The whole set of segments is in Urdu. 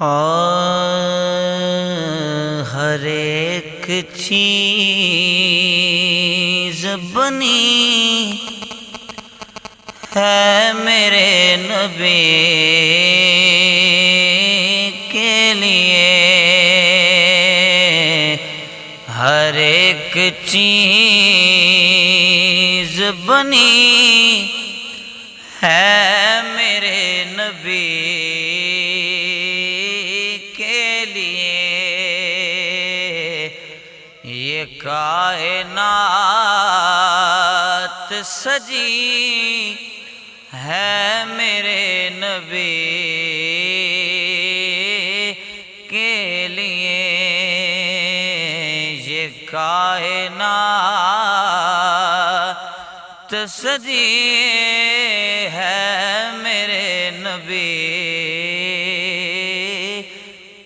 ہاں، ہر ایک چیز بنی ہے میرے نبی کے لیے، ہر ایک چیز بنی ہے میرے نبی کے لیے، یہ کائنات سجی ہے میرے نبی کے لیے، یہ کائنات سجی ہے میرے نبی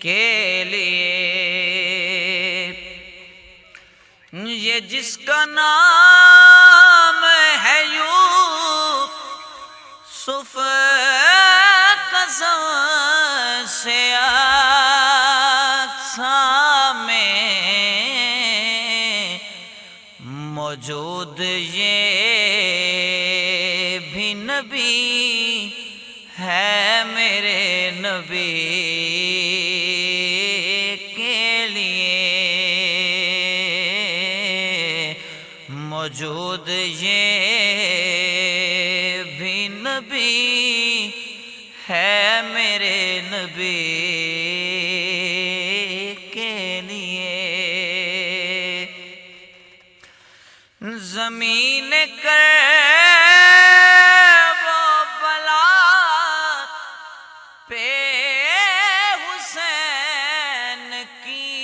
کے لیے، یہ جس کا نام ہے یوسف قسم سے اقصا میں موجود، یہ بھی نبی ہے میرے نبی کے لیے، موجود یہ بھی نبی ہے میرے نبی کے لیے، زمین وہ بلا پہ حسین کی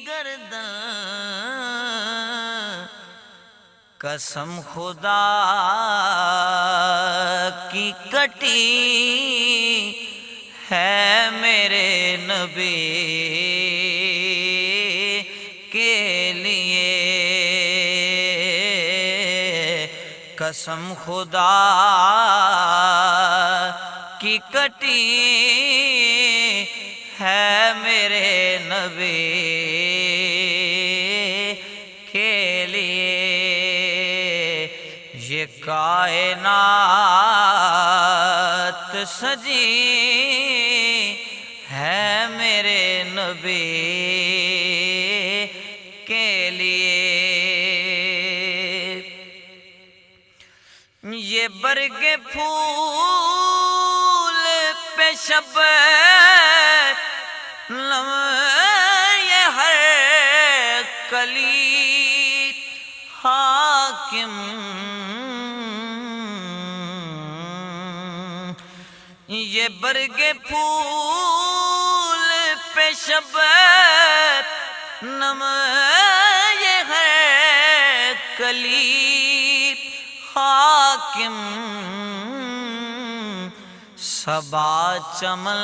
گردن، قسم خدا کی کٹی ہے میرے نبی کے لیے، قسم خدا کی کٹی ہے میرے نبی کے لیے، یہ کائنات سجی ہے میرے نبی کے لیے، یہ برگ پھول پہ شبنم یہ ہر کلی حاکم، یہ برگ پھول پہ شبنم یہ ہے کلی حاکم، صبا چمن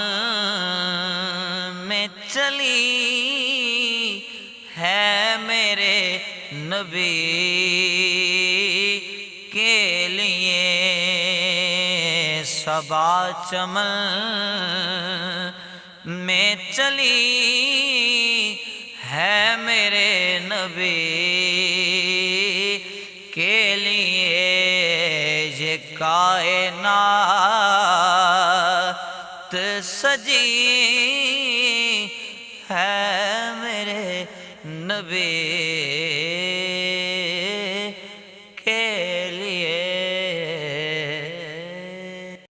میں چلی ہے میرے نبی کے لیے، صبا چمن میں چلی ہے میرے نبی کے لیے، یہ کائنات سجی ہے میرے نبی کے لیے۔